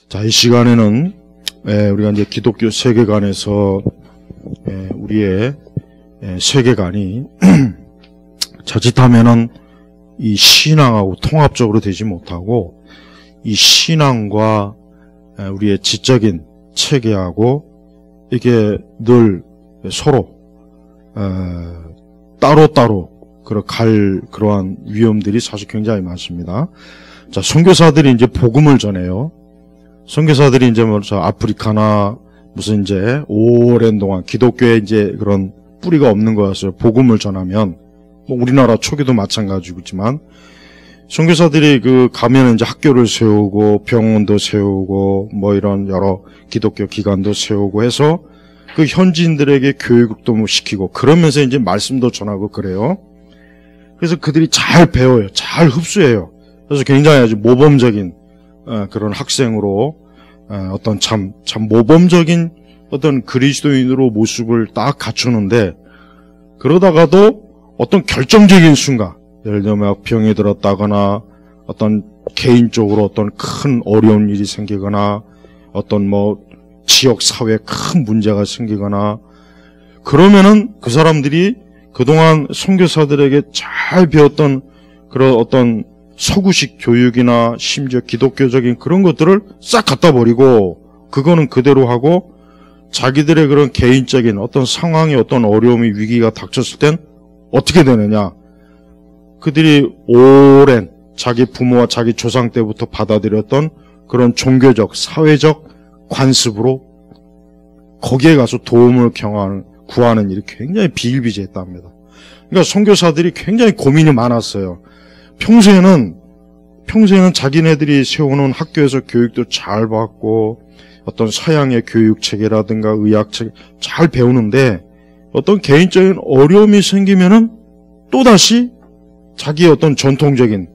자, 이 시간에는 우리가 이제 기독교 세계관에서 우리의 세계관이 자칫하면은 이 신앙하고 통합적으로 되지 못하고 이 신앙과 우리의 지적인 체계하고 이게 늘 서로 따로따로 그러한 위험들이 사실 굉장히 많습니다. 자, 선교사들이 이제 복음을 전해요. 선교사들이 이제 아프리카나 무슨 이제 오랜 동안 기독교에 이제 그런 뿌리가 없는 거였어요. 복음을 전하면 뭐 우리나라 초기도 마찬가지지만 선교사들이 가면 이제 학교를 세우고 병원도 세우고 뭐 이런 여러 기독교 기관도 세우고 해서 그 현지인들에게 교육도 시키고 그러면서 이제 말씀도 전하고 그래요. 그래서 그들이 잘 배워요. 잘 흡수해요. 그래서 굉장히 아주 모범적인 그런 학생으로 어떤 참 모범적인 어떤 그리스도인으로 모습을 딱 갖추는데 그러다가도 어떤 결정적인 순간 예를 들면 병이 들었다거나 어떤 개인적으로 어떤 큰 어려운 일이 생기거나 어떤 뭐 지역 사회에 큰 문제가 생기거나 그러면은 그 사람들이 그동안 선교사들에게 잘 배웠던 그런 어떤 서구식 교육이나 심지어 기독교적인 그런 것들을 싹 갖다 버리고 그거는 그대로 하고 자기들의 그런 개인적인 어떤 상황이 어떤 어려움이 위기가 닥쳤을 땐 어떻게 되느냐. 그들이 오랜 자기 부모와 자기 조상 때부터 받아들였던 그런 종교적, 사회적 관습으로 거기에 가서 도움을 구하는 일이 굉장히 비일비재했답니다. 그러니까 선교사들이 굉장히 고민이 많았어요. 평소에는 자기네들이 세우는 학교에서 교육도 잘 받고 어떤 서양의 교육 체계라든가 의학 체계 잘 배우는데 어떤 개인적인 어려움이 생기면은 또다시 자기의 어떤 전통적인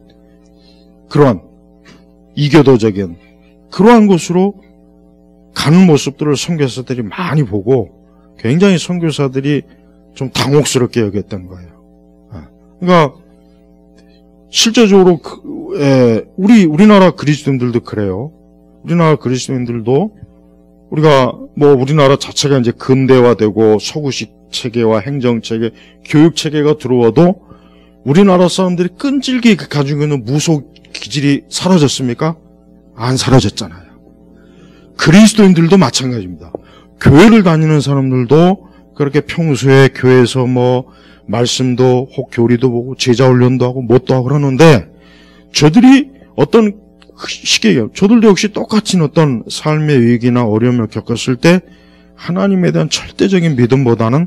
그러한 이교도적인 그러한 곳으로 가는 모습들을 선교사들이 많이 보고 굉장히 선교사들이 좀 당혹스럽게 여겼던 거예요. 그러니까 실제적으로 우리나라 그리스도인들도 그래요. 우리나라 그리스도인들도 우리나라 자체가 이제 근대화되고 서구식 체계와 행정체계, 교육체계가 들어와도 우리나라 사람들이 끈질기게 가지고 있는 무속 기질이 사라졌습니까? 안 사라졌잖아요. 그리스도인들도 마찬가지입니다. 교회를 다니는 사람들도 그렇게 평소에 교회에서 뭐 말씀도 혹 교리도 보고 제자 훈련도 하고 뭣도 하고 그러는데 저들이 어떤 시기에 저들도 역시 똑같은 어떤 삶의 위기나 어려움을 겪었을 때 하나님에 대한 절대적인 믿음보다는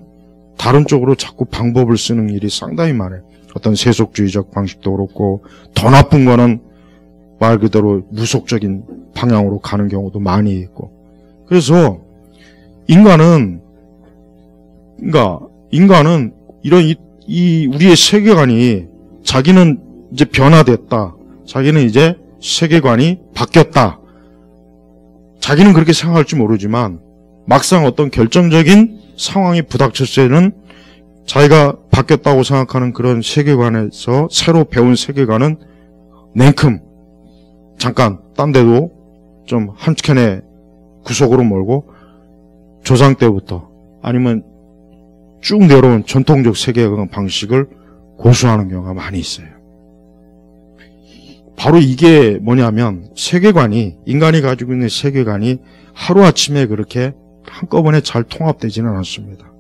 다른 쪽으로 자꾸 방법을 쓰는 일이 상당히 많아요. 어떤 세속주의적 방식도 그렇고 더 나쁜 거는 말 그대로 무속적인 방향으로 가는 경우도 많이 있고 그래서 인간은 이런 우리의 세계관이 자기는 이제 변화됐다. 자기는 이제 세계관이 바뀌었다. 자기는 그렇게 생각할지 모르지만 막상 어떤 결정적인 상황이 부닥쳤을 때는 자기가 바뀌었다고 생각하는 그런 세계관에서 새로 배운 세계관은 냉큼 잠깐 딴 데도 좀 한켠에 구석으로 몰고 조상 때부터 아니면 쭉 내려온 전통적 세계관 방식을 고수하는 경우가 많이 있어요. 바로 이게 뭐냐면 인간이 가지고 있는 세계관이 하루아침에 그렇게 한꺼번에 잘 통합되지는 않습니다.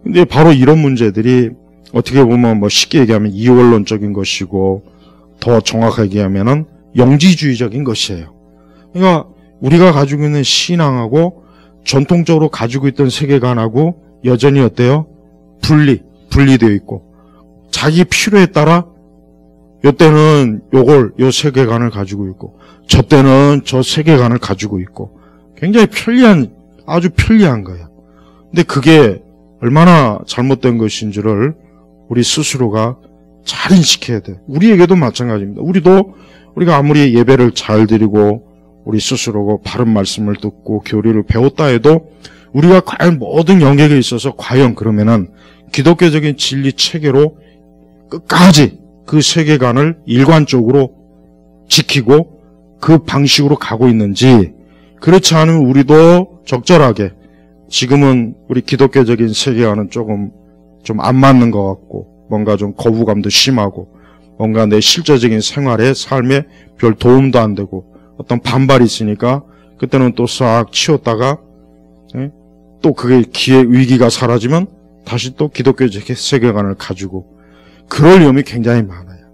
근데 바로 이런 문제들이 어떻게 보면 뭐 쉽게 얘기하면 이원론적인 것이고 더 정확하게 얘기하면은 영지주의적인 것이에요. 그러니까 우리가 가지고 있는 신앙하고 전통적으로 가지고 있던 세계관하고 여전히 어때요? 분리되어 있고 자기 필요에 따라 요때는 요 세계관을 가지고 있고 저때는 저 세계관을 가지고 있고 굉장히 아주 편리한 거예요. 근데 그게 얼마나 잘못된 것인지를 우리 스스로가 잘 인식해야 돼요. 우리에게도 마찬가지입니다. 우리가 아무리 예배를 잘 드리고 우리 스스로가 바른 말씀을 듣고 교리를 배웠다 해도 우리가 과연 모든 영역에 있어서 과연 그러면은 기독교적인 진리 체계로 끝까지 그 세계관을 일관적으로 지키고 그 방식으로 가고 있는지, 그렇지 않으면 우리도 적절하게 지금은 우리 기독교적인 세계와는 조금 좀 안 맞는 것 같고 뭔가 좀 거부감도 심하고 뭔가 내 실제적인 생활에 삶에 별 도움도 안 되고 어떤 반발이 있으니까 그때는 또 싹 치웠다가 또 그게 위기가 사라지면 다시 또 기독교적 세계관을 가지고 그럴 위험이 굉장히 많아요.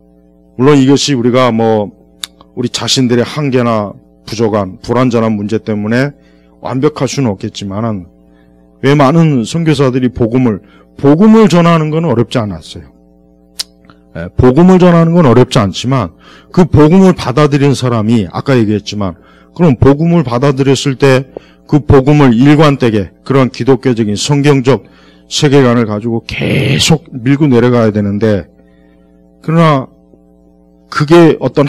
물론 이것이 우리가 우리 자신들의 한계나 부족한 불완전한 문제 때문에 완벽할 수는 없겠지만은 왜 많은 선교사들이 복음을 전하는 건 어렵지 않았어요. 복음을 전하는 건 어렵지 않지만 그 복음을 받아들인 사람이 아까 얘기했지만 그럼 복음을 받아들였을 때 그 복음을 일관되게 그런 기독교적인 성경적 세계관을 가지고 계속 밀고 내려가야 되는데 그러나 그게 어떤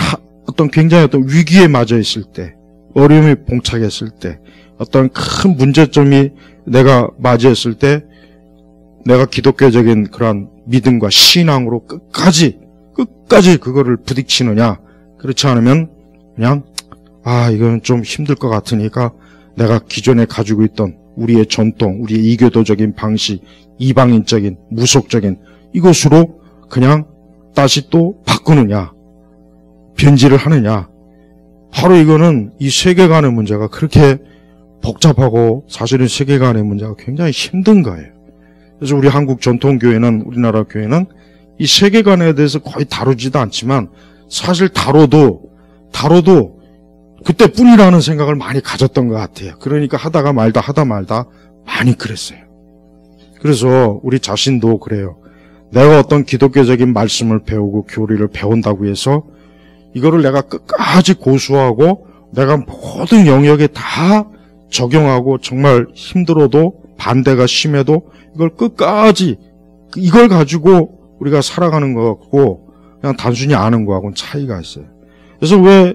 굉장히 어떤 위기에 맞아 있을 때 어려움이 봉착했을 때 어떤 큰 문제점이 내가 맞이했을 때 내가 기독교적인 그런 믿음과 신앙으로 끝까지 그거를 부딪히느냐 그렇지 않으면 그냥 이건 좀 힘들 것 같으니까 내가 기존에 가지고 있던 우리의 전통, 우리의 이교도적인 방식, 이방인적인, 무속적인 이것으로 그냥 다시 또 바꾸느냐 변질을 하느냐 바로 이거는 이 세계관의 문제가 그렇게 복잡하고 사실은 세계관의 문제가 굉장히 힘든 거예요. 그래서 우리 한국 전통교회는 우리나라 교회는 이 세계관에 대해서 거의 다루지도 않지만 사실 다뤄도 그때뿐이라는 생각을 많이 가졌던 것 같아요. 그러니까 하다 말다 많이 그랬어요. 그래서 우리 자신도 그래요. 내가 어떤 기독교적인 말씀을 배우고 교리를 배운다고 해서 이거를 내가 끝까지 고수하고 내가 모든 영역에 다 적용하고 정말 힘들어도 반대가 심해도 이걸 끝까지 이걸 가지고 우리가 살아가는 것 같고 그냥 단순히 아는 거하고는 차이가 있어요. 그래서 왜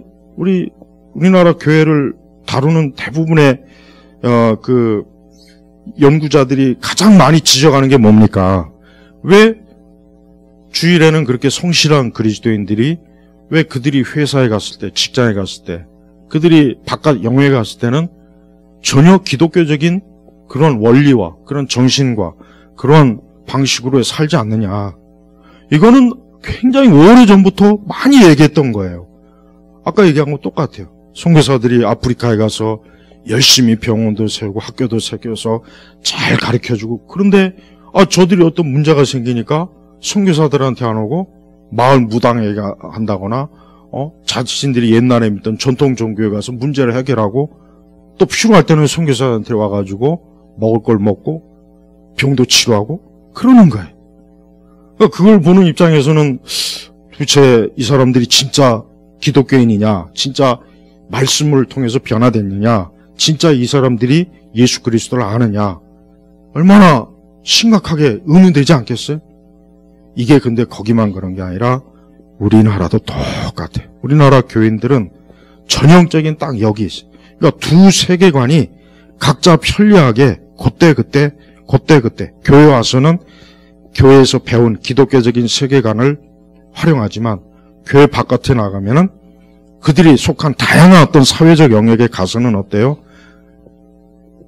우리나라 교회를 다루는 대부분의 그 연구자들이 가장 많이 지적하는 게 뭡니까? 왜 주일에는 그렇게 성실한 그리스도인들이 왜 그들이 회사에 갔을 때, 직장에 갔을 때, 그들이 바깥 영역에 갔을 때는 전혀 기독교적인 그런 원리와 그런 정신과 그런 방식으로 살지 않느냐. 이거는 굉장히 오래전부터 많이 얘기했던 거예요. 아까 얘기한 거 똑같아요. 선교사들이 아프리카에 가서 열심히 병원도 세우고 학교도 세워서 잘 가르쳐주고 그런데 저들이 어떤 문제가 생기니까 선교사들한테 안 오고 마을 무당에 한다거나 자신들이 옛날에 믿던 전통 종교에 가서 문제를 해결하고 또 필요할 때는 선교사한테 와가지고 먹을 걸 먹고 병도 치료하고 그러는 거예요. 그러니까 그걸 보는 입장에서는 도대체 이 사람들이 진짜 기독교인이냐, 진짜 말씀을 통해서 변화됐느냐, 진짜 이 사람들이 예수 그리스도를 아느냐, 얼마나 심각하게 의문되지 않겠어요? 이게 근데 거기만 그런 게 아니라 우리나라도 똑같아요. 우리나라 교인들은 전형적인 딱 여기 있어요. 그러니까 두 세계관이 각자 편리하게 그때 교회 와서는 교회에서 배운 기독교적인 세계관을 활용하지만 교회 바깥에 나가면은 그들이 속한 다양한 어떤 사회적 영역에 가서는 어때요?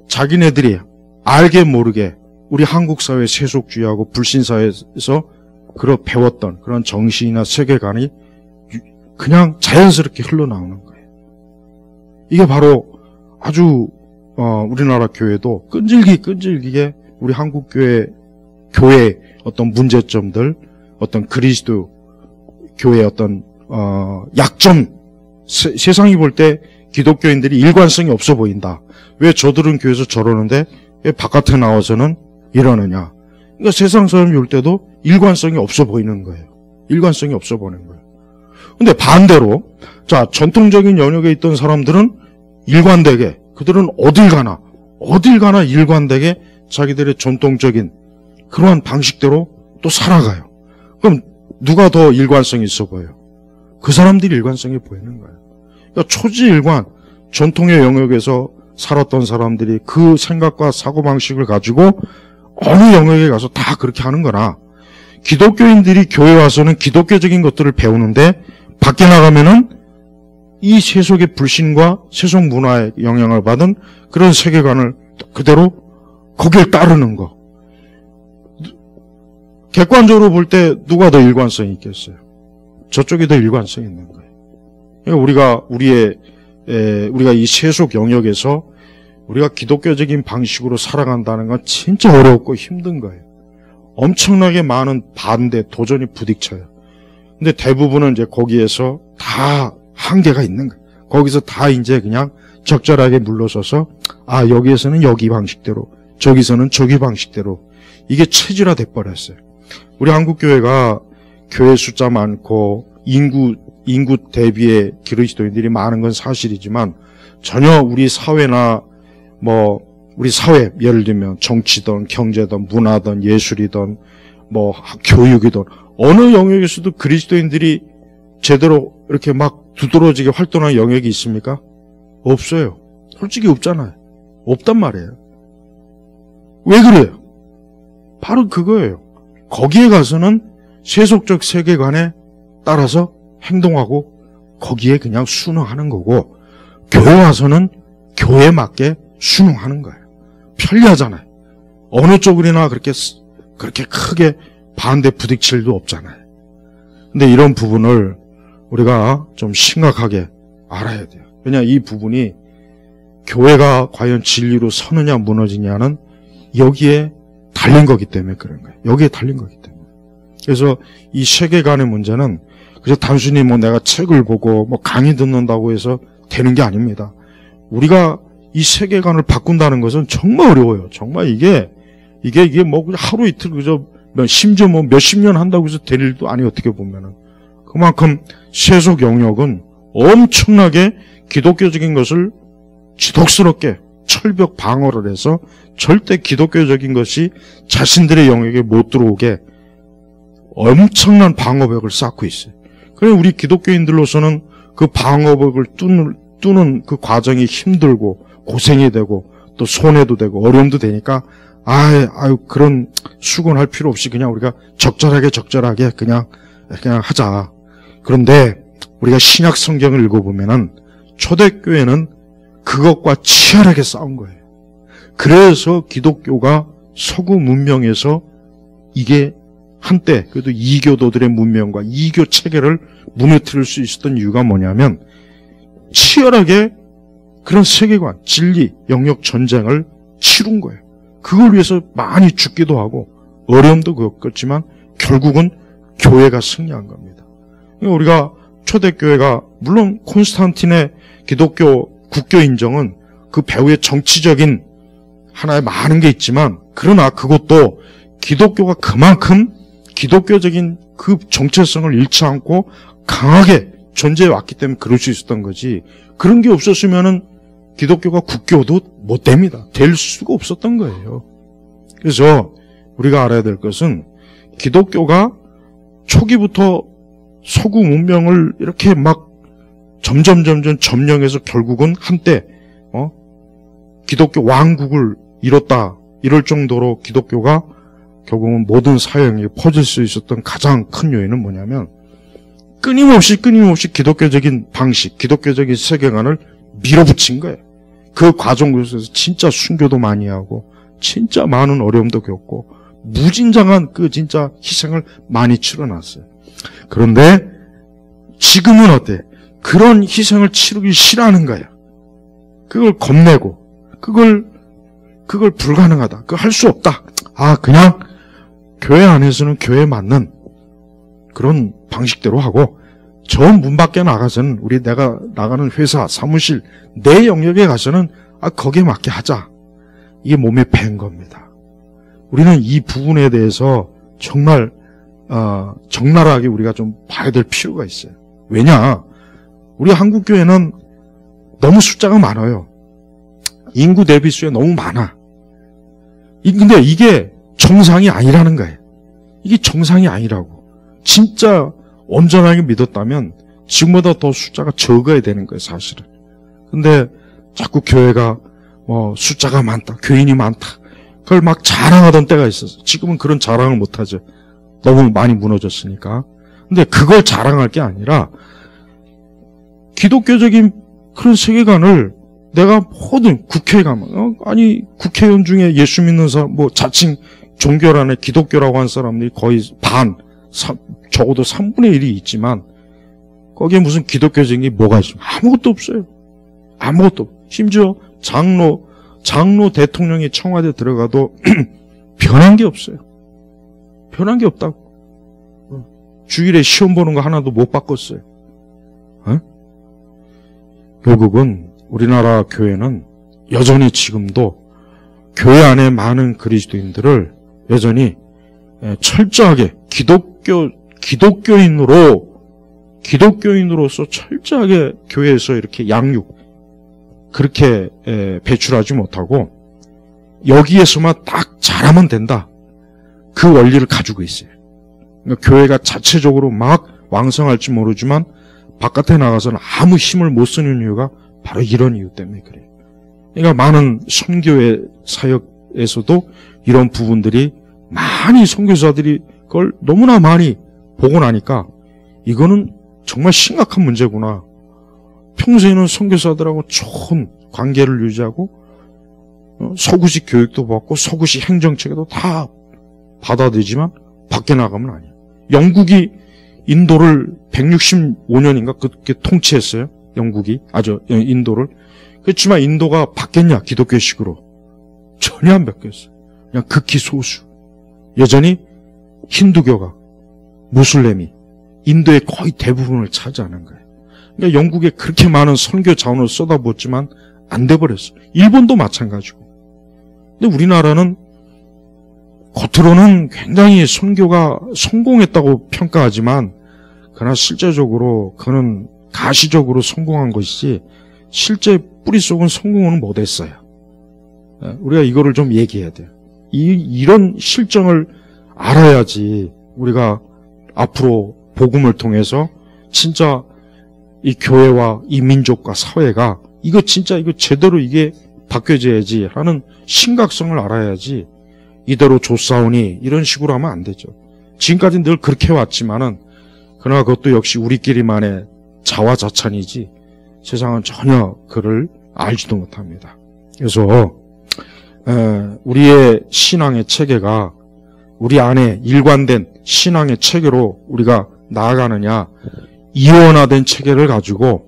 자기네들이 알게 모르게 우리 한국 사회 세속주의하고 불신사회에서 배웠던 그런 정신이나 세계관이 그냥 자연스럽게 흘러나오는 거예요. 이게 바로 아주 우리나라 교회도 끈질기게 우리 한국 교회의 어떤 문제점들, 어떤 그리스도 교회의 어떤 약점, 세상이 볼 때 기독교인들이 일관성이 없어 보인다. 왜 저들은 교회에서 저러는데 왜 바깥에 나와서는 이러느냐. 그러니까 세상 사람이 볼 때도 일관성이 없어 보이는 거예요. 일관성이 없어 보이는 거예요. 근데 반대로 전통적인 영역에 있던 사람들은 일관되게 그들은 어딜 가나 일관되게 자기들의 전통적인 그러한 방식대로 또 살아가요. 그럼 누가 더 일관성이 있어 보여요? 그 사람들이 일관성이 보이는 거예요. 그러니까 초지일관, 전통의 영역에서 살았던 사람들이 그 생각과 사고방식을 가지고 어느 영역에 가서 다 그렇게 하는 거나 기독교인들이 교회 와서는 기독교적인 것들을 배우는데 밖에 나가면은 이 세속의 불신과 세속 문화의 영향을 받은 그런 세계관을 그대로 거기를 따르는 거. 객관적으로 볼 때 누가 더 일관성이 있겠어요? 저쪽이 더 일관성이 있는 거예요. 그러니까 우리가 이 세속 영역에서 우리가 기독교적인 방식으로 살아간다는 건 진짜 어렵고 힘든 거예요. 엄청나게 많은 반대, 도전이 부딪혀요. 근데 대부분은 이제 거기에서 다 한계가 있는 거예요. 거기서 다 이제 그냥 적절하게 물러서서, 여기에서는 여기 방식대로, 저기서는 저기 방식대로, 이게 체질화돼 버렸어요. 우리 한국교회가 교회 숫자 많고, 인구 대비의 그리스도인들이 많은 건 사실이지만, 전혀 우리 사회나 우리 사회, 예를 들면 정치든 경제든 문화든 예술이든 교육이든 어느 영역에서도 그리스도인들이 제대로 이렇게 막 두드러지게 활동하는 영역이 있습니까? 없어요. 솔직히 없잖아요. 없단 말이에요. 왜 그래요? 바로 그거예요. 거기에 가서는 세속적 세계관에 따라서 행동하고 거기에 그냥 순응하는 거고, 교회 와서는 교회에 맞게 순응하는 거예요. 편리하잖아요. 어느 쪽이나 그렇게 크게 반대 부딪힐 일도 없잖아요. 근데 이런 부분을 우리가 좀 심각하게 알아야 돼요. 왜냐, 이 부분이 교회가 과연 진리로 서느냐 무너지냐는 여기에 달린 거기 때문에 그런 거예요. 여기에 달린 거기 때문에. 그래서 이 세계관의 문제는 그래서 단순히 내가 책을 보고 강의 듣는다고 해서 되는 게 아닙니다. 우리가 이 세계관을 바꾼다는 것은 정말 어려워요. 정말 이게 하루 이틀 심지어 몇십 년 한다고 해서 될 일도 아니에요. 어떻게 보면은. 그만큼 세속 영역은 엄청나게 기독교적인 것을 지독스럽게 철벽 방어를 해서 절대 기독교적인 것이 자신들의 영역에 못 들어오게 엄청난 방어벽을 쌓고 있어요. 그래서 우리 기독교인들로서는 그 방어벽을 뚫는 그 과정이 힘들고 고생이 되고 또 손해도 되고 어려움도 되니까 그런 수곤할 필요 없이 그냥 우리가 적절하게 그냥 하자. 그런데 우리가 신약 성경을 읽어보면은 초대교회는 그것과 치열하게 싸운 거예요. 그래서 기독교가 서구 문명에서 이게 한때 그래도 이교도들의 문명과 이교 체계를 무너뜨릴 수 있었던 이유가 뭐냐면 치열하게 그런 세계관, 진리, 영역 전쟁을 치룬 거예요. 그걸 위해서 많이 죽기도 하고 어려움도 겪었지만 결국은 교회가 승리한 겁니다. 우리가 초대교회가 물론 콘스탄틴의 기독교 국교 인정은 그 배후에 정치적인 하나의 많은 게 있지만 그러나 그것도 기독교가 그만큼 기독교적인 그 정체성을 잃지 않고 강하게 존재해 왔기 때문에 그럴 수 있었던 거지. 그런 게 없었으면은 기독교가 국교도 못 됩니다. 될 수가 없었던 거예요. 그래서 우리가 알아야 될 것은 기독교가 초기부터 서구 문명을 이렇게 막 점점 점령해서 결국은 한때 기독교 왕국을 이뤘다 이럴 정도로 기독교가 결국은 모든 사회에 퍼질 수 있었던 가장 큰 요인은 뭐냐면 끊임없이 기독교적인 방식, 기독교적인 세계관을 밀어붙인 거예요. 그 과정 속에서 진짜 순교도 많이 하고 진짜 많은 어려움도 겪고 무진장한 그 진짜 희생을 많이 치러놨어요. 그런데 지금은 어때? 그런 희생을 치르기 싫어하는 거예요. 그걸 겁내고 그걸 불가능하다. 그거 할 수 없다. 그냥 교회 안에서는 교회에 맞는 그런 방식대로 하고 저 문 밖에 나가서는 내가 나가는 회사, 사무실, 내 영역에 가서는 거기에 맞게 하자. 이게 몸에 밴 겁니다. 우리는 이 부분에 대해서 정말 적나라하게 우리가 좀 봐야 될 필요가 있어요. 왜냐? 우리 한국교회는 너무 숫자가 많아요. 인구 대비 수에 너무 많아. 근데 이게 정상이 아니라는 거예요. 이게 정상이 아니라고. 진짜 온전하게 믿었다면 지금보다 더 숫자가 적어야 되는 거예요, 사실은. 근데 자꾸 교회가 숫자가 많다, 교인이 많다. 그걸 막 자랑하던 때가 있었어요. 지금은 그런 자랑을 못하죠. 너무 많이 무너졌으니까. 근데 그걸 자랑할 게 아니라 기독교적인 그런 세계관을 내가 모든 국회에 가면, 아니, 국회의원 중에 예수 믿는 사람, 자칭 종교란에 기독교라고 한 사람들이 거의 적어도 3분의 1이 있지만, 거기에 무슨 기독교적인 게 뭐가 있습니까? 아무것도 없어요. 아무것도. 심지어 장로 대통령이 청와대 들어가도 변한 게 없어요. 변한 게 없다고. 주일에 시험 보는 거 하나도 못 바꿨어요. 결국은 우리나라 교회는 여전히 지금도 교회 안에 많은 그리스도인들을 여전히 철저하게 기독교인으로서 철저하게 교회에서 이렇게 그렇게 배출하지 못하고 여기에서만 딱 잘하면 된다. 그 원리를 가지고 있어요. 그러니까 교회가 자체적으로 막 왕성할지 모르지만 바깥에 나가서는 아무 힘을 못 쓰는 이유가 바로 이런 이유 때문에 그래요. 그러니까 많은 선교회 사역에서도 이런 부분들이 많이 선교사들이 그걸 너무나 많이 보고 나니까 이거는 정말 심각한 문제구나. 평소에는 선교사들하고 좋은 관계를 유지하고 서구식 교육도 받고 서구식 행정체계도 다 받아들이지만 밖에 나가면 아니에요. 영국이 인도를 165년인가 그렇게 통치했어요. 인도를. 그렇지만 인도가 바뀌었냐 기독교식으로. 전혀 안 바뀌었어요. 그냥 극히 소수. 여전히 힌두교가 무슬림이 인도의 거의 대부분을 차지하는 거예요. 그러니까 영국에 그렇게 많은 선교 자원을 쏟아부었지만 안 돼버렸어요. 일본도 마찬가지고. 근데 우리나라는 겉으로는 굉장히 선교가 성공했다고 평가하지만 그러나 실제적으로 그는 가시적으로 성공한 것이지 실제 뿌리 속은 성공은 못했어요. 우리가 이거를 좀 얘기해야 돼요. 이런 실정을 알아야지 우리가 앞으로 복음을 통해서 진짜 이 교회와 이 민족과 사회가 이거 제대로 이게 바뀌어져야지 하는 심각성을 알아야지 이대로 조사오니 이런 식으로 하면 안 되죠. 지금까지 늘 그렇게 왔지만은 그러나 그것도 역시 우리끼리만의 자화자찬이지 세상은 전혀 그를 알지도 못합니다. 그래서 우리의 신앙의 체계가 우리 안에 일관된 신앙의 체계로 우리가 나아가느냐 이원화된 체계를 가지고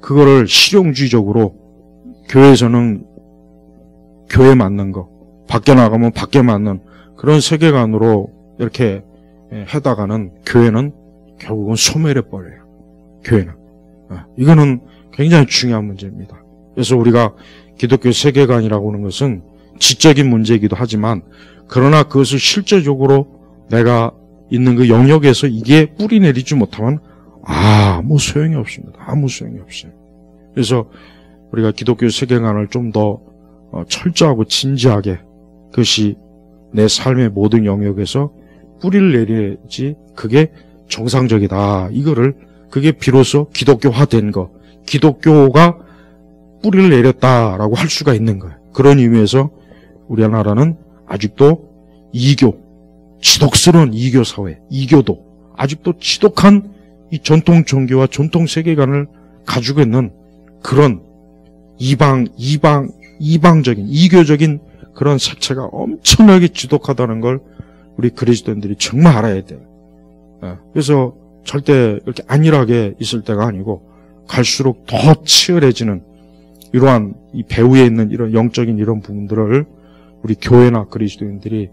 그거를 실용주의적으로 교회에서는 교회 맞는 거 밖에 나가면 밖에 맞는 그런 세계관으로 이렇게 해다가는 교회는 결국은 소멸해버려요. 교회는. 이거는 굉장히 중요한 문제입니다. 그래서 우리가 기독교 세계관이라고 하는 것은 지적인 문제이기도 하지만 그러나 그것을 실제적으로 내가 있는 그 영역에서 이게 뿌리 내리지 못하면 아무 소용이 없습니다. 아무 소용이 없어요. 그래서 우리가 기독교 세계관을 좀 더 철저하고 진지하게 그것이 내 삶의 모든 영역에서 뿌리를 내려야지 그게 정상적이다. 그게 비로소 기독교화된 거, 기독교가 뿌리를 내렸다라고 할 수가 있는 거예요. 그런 의미에서 우리나라는 아직도 지독스러운 이교 사회, 이교도 아직도 지독한 이 전통 종교와 전통 세계관을 가지고 있는 그런 이방적인 이교적인 그런 색채가 엄청나게 지독하다는 걸 우리 그리스도인들이 정말 알아야 돼요. 그래서 절대 이렇게 안일하게 있을 때가 아니고 갈수록 더 치열해지는 이러한 이 배후에 있는 이런 영적인 이런 부분들을 우리 교회나 그리스도인들이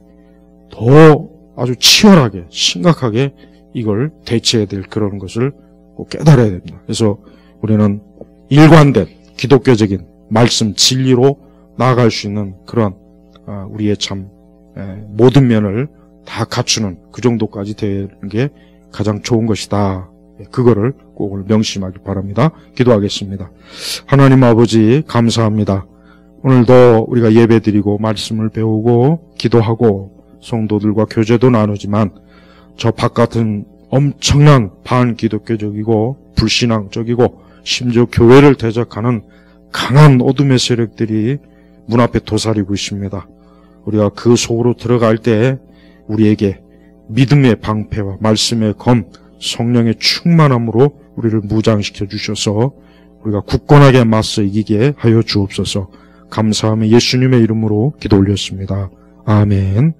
더 아주 치열하게 심각하게 이걸 대처해야 될 그런 것을 꼭 깨달아야 됩니다. 그래서 우리는 일관된 기독교적인 말씀 진리로 나아갈 수 있는 그런 우리의 참 모든 면을 다 갖추는 그 정도까지 되는 게 가장 좋은 것이다. 그거를 꼭 오늘 명심하기 바랍니다. 기도하겠습니다. 하나님 아버지 감사합니다. 오늘도 우리가 예배드리고 말씀을 배우고 기도하고 성도들과 교제도 나누지만 저 바깥은 엄청난 반기독교적이고 불신앙적이고 심지어 교회를 대적하는 강한 어둠의 세력들이 문 앞에 도사리고 있습니다. 우리가 그 속으로 들어갈 때 우리에게 믿음의 방패와 말씀의 검, 성령의 충만함으로 우리를 무장시켜 주셔서 우리가 굳건하게 맞서 이기게 하여 주옵소서. 감사하며 예수님의 이름으로 기도 올렸습니다. 아멘.